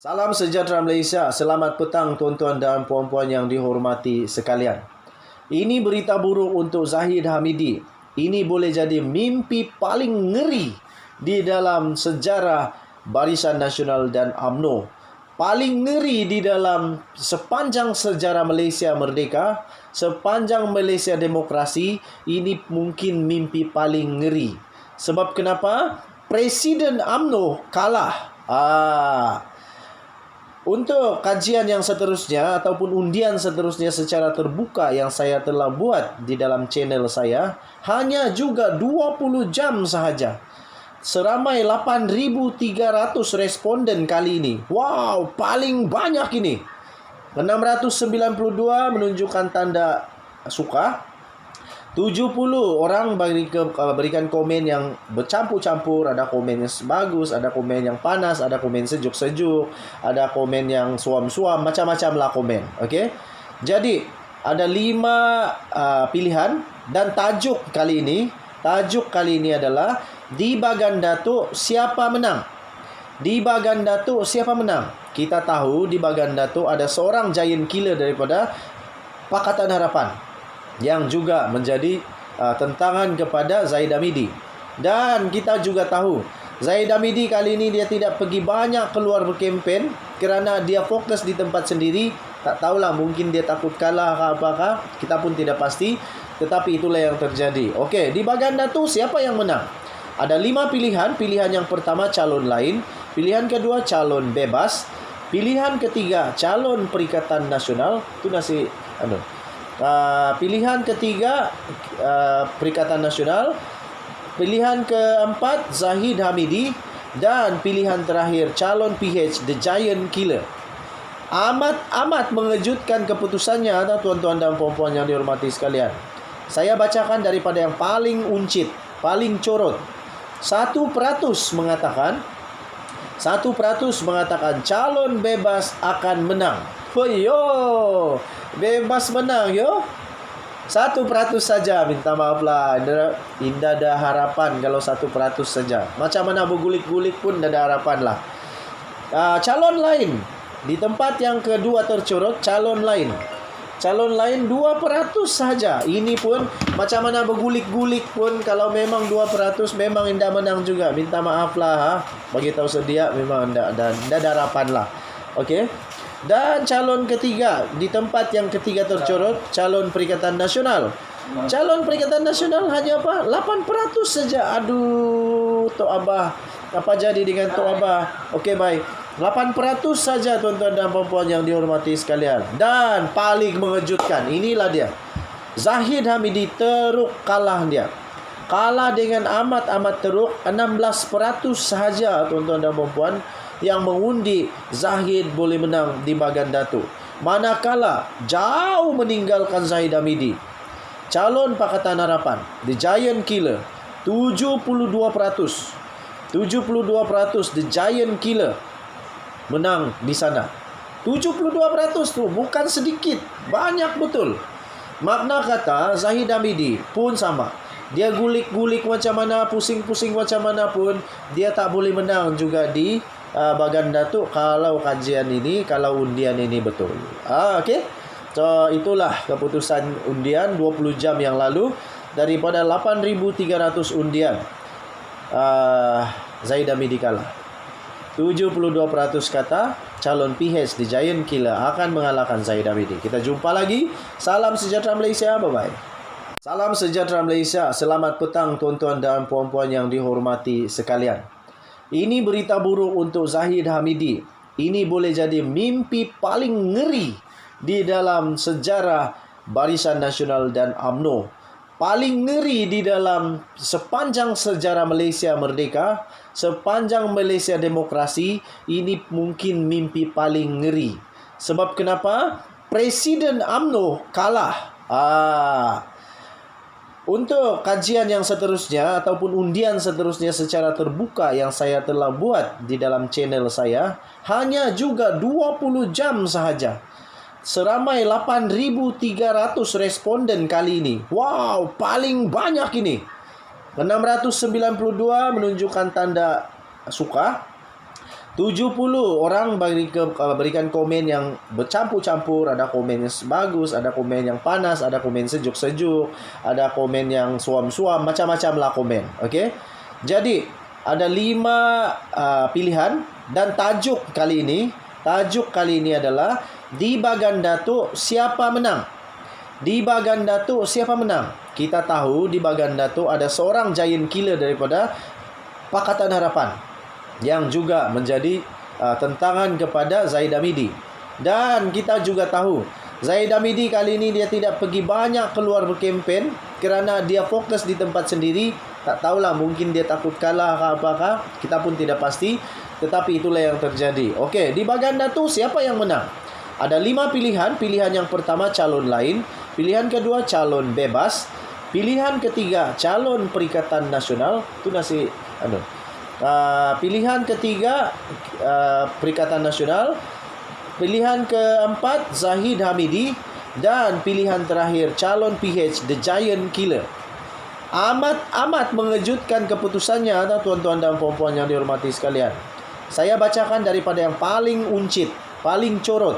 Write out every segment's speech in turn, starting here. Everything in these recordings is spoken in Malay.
Salam sejahtera Malaysia. Selamat petang tuan-tuan dan puan-puan yang dihormati sekalian. Ini berita buruk untuk Zahid Hamidi. Ini boleh jadi mimpi paling ngeri di dalam sejarah Barisan Nasional dan UMNO. Paling ngeri di dalam sepanjang sejarah Malaysia merdeka, sepanjang Malaysia demokrasi, ini mungkin mimpi paling ngeri. Sebab kenapa? Presiden UMNO kalah. Untuk kajian yang seterusnya ataupun undian seterusnya secara terbuka yang saya telah buat di dalam channel saya, hanya juga 20 jam sahaja. Seramai 8.300 responden kali ini. Wow, paling banyak ini. 692 menunjukkan tanda suka. 70 orang berikan komen yang bercampur-campur. Ada komen yang bagus, ada komen yang panas, ada komen sejuk-sejuk, ada komen yang suam-suam, macam-macam lah komen. Okey. Jadi ada 5 pilihan dan tajuk kali ini adalah di Bagan Datuk siapa menang? Di Bagan Datuk siapa menang? Kita tahu di Bagan Datuk ada seorang giant killer daripada Pakatan Harapan yang juga menjadi tentangan kepada Zahid Hamidi. Dan kita juga tahu Zahid Hamidi kali ini dia tidak pergi banyak keluar berkempen kerana dia fokus di tempat sendiri. Tak tahulah, mungkin dia takut kalah ke apakah, kita pun tidak pasti. Tetapi itulah yang terjadi. Okey, di Bagan Datuk siapa yang menang? Ada 5 pilihan. Pilihan yang pertama calon lain, pilihan kedua calon bebas, pilihan ketiga calon Perikatan Nasional. Itu pilihan ketiga Perikatan Nasional, pilihan keempat Zahid Hamidi, dan pilihan terakhir calon PH The Giant Killer. Amat mengejutkan keputusannya, tuan-tuan dan puan-puan yang dihormati sekalian. Saya bacakan daripada yang paling uncit, paling corot. 1% mengatakan calon bebas akan menang. Yo, bebas menang yo. 1% saja, minta maaf lah. Indah ada harapan kalau 1% saja. Macam mana bergulik-gulik pun ada harapan lah. Calon lain. Di tempat yang kedua tercorot, calon lain 2% saja. Ini pun macam mana bergulik-gulik pun, kalau memang 2% memang indah menang juga. Minta maaf lah. Bagi tahu sedia memang anda ada harapan lah. Okey. Dan calon ketiga, di tempat yang ketiga tercorot, calon Perikatan Nasional. Calon Perikatan Nasional hanya 8% saja. Aduh, Tok Abah. Apa jadi dengan Tok Abah? Okey, baik. 8% saja, tuan-tuan dan puan-puan yang dihormati sekalian. Dan paling mengejutkan, inilah dia. Zahid Hamidi teruk kalah dia. Kalah dengan amat teruk. 16% sahaja, tuan-tuan dan puan-puan, yang mengundi Zahid boleh menang di Bagan Datuk. Manakala jauh meninggalkan Zahid Hamidi, calon Pakatan Harapan, The Giant Killer, 72%. 72% The Giant Killer menang di sana. 72% tu bukan sedikit, banyak betul. Makna kata Zahid Hamidi pun sama. Dia gulik-gulik macam mana, pusing-pusing macam mana pun, dia tak boleh menang juga di Bagan Datuk kalau kajian ini, kalau undian ini betul. Okey. So itulah keputusan undian 20 jam yang lalu. Daripada 8.300 undian, Zahid Hamidi kalah. 72% kata calon PH The Giant Killer akan mengalahkan Zahid Hamidi. Kita jumpa lagi. Salam sejahtera Malaysia. Bye-bye. Salam sejahtera Malaysia. Selamat petang tuan-tuan dan puan-puan yang dihormati sekalian. Ini berita buruk untuk Zahid Hamidi. Ini boleh jadi mimpi paling ngeri di dalam sejarah Barisan Nasional dan UMNO. Paling ngeri di dalam sepanjang sejarah Malaysia merdeka, sepanjang Malaysia demokrasi, ini mungkin mimpi paling ngeri. Sebab kenapa? Presiden UMNO kalah. Untuk kajian yang seterusnya ataupun undian seterusnya secara terbuka yang saya telah buat di dalam channel saya, hanya juga 20 jam sahaja. Seramai 8.300 responden kali ini. Wow, paling banyak ini. 692 menunjukkan tanda suka. 70 orang berikan komen yang bercampur-campur. Ada komen yang bagus, ada komen yang panas, ada komen sejuk-sejuk, ada komen yang suam-suam, macam-macam lah komen. Okey. Jadi ada 5 pilihan dan tajuk kali ini adalah di Baganda tu siapa menang? Di Baganda tu siapa menang? Kita tahu di Baganda tu ada seorang giant killer daripada Pakatan Harapan yang juga menjadi tentangan kepada Zaid Hamidi. Dan kita juga tahu Zaid Hamidi kali ini dia tidak pergi banyak keluar berkempen kerana dia fokus di tempat sendiri. Tak tahulah, mungkin dia takut kalah ke apakah, kita pun tidak pasti. Tetapi itulah yang terjadi. Okey, di Baganda tu siapa yang menang? Ada 5 pilihan. Pilihan yang pertama calon lain, pilihan kedua calon bebas, pilihan ketiga calon Perikatan Nasional. Itu pilihan ketiga Perikatan Nasional, pilihan keempat Zahid Hamidi, dan pilihan terakhir calon PH The Giant Killer. Amat mengejutkan keputusannya, tuan-tuan dan puan-puan yang dihormati sekalian. Saya bacakan daripada yang paling uncit, paling corot.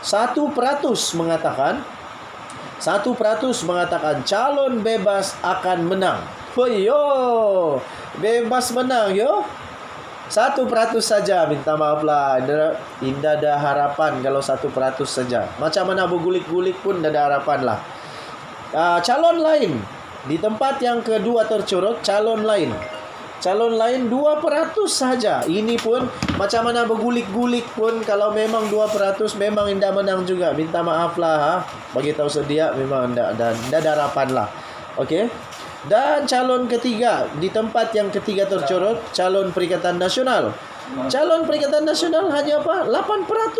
1% mengatakan calon bebas akan menang. Yo, bebas menang yo. 1% saja, minta maaf lah. Indah ada harapan kalau 1% saja. Macam mana bergulik-gulik pun ada harapan lah. Calon lain, di tempat yang kedua tercorot, calon lain 2% saja. Ini pun macam mana bergulik-gulik pun, kalau memang 2% memang indah menang juga. Minta maaf lah. Bagi tahu sedia memang tidak ada harapan lah. Okey. Dan calon ketiga, di tempat yang ketiga tercorot, calon Perikatan Nasional. Calon Perikatan Nasional hanya 8%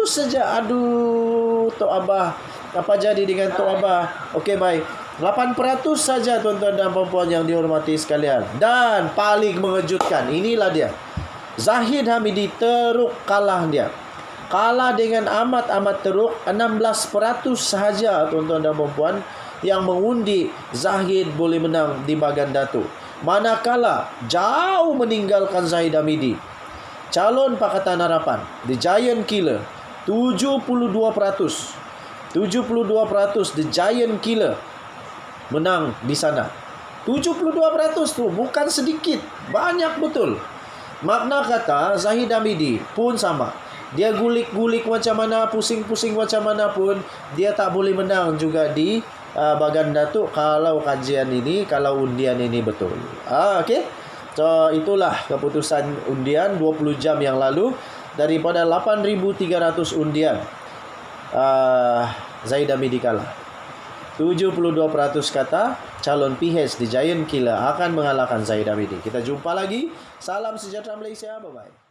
saja. Aduh, Tok Abah. Apa jadi dengan Tok Abah? Okey, baik. 8% saja, tuan-tuan dan puan-puan yang dihormati sekalian. Dan paling mengejutkan, inilah dia. Zahid Hamidi teruk kalah dia. Kalah dengan amat teruk, 16% sahaja, tuan-tuan dan puan-puan, yang mengundi Zahid boleh menang di Baganda tu. Manakala jauh meninggalkan Zahid Hamidi, calon Pakatan Harapan, The Giant Killer, 72%. 72% The Giant Killer menang di sana. 72% tu bukan sedikit, banyak betul. Makna kata Zahid Hamidi pun sama. Dia gulik-gulik macam mana, pusing-pusing macam mana pun, dia tak boleh menang juga di Baganda tu kalau kajian ini, kalau undian ini betul. Okey. So itulah keputusan undian 20 jam yang lalu. Daripada 8,300 undian, Zaid Hamidi kalah. 72% kata calon PH The Giant Killer akan mengalahkan Zaid Hamidi. Kita jumpa lagi. Salam sejahtera Malaysia. Bye-bye.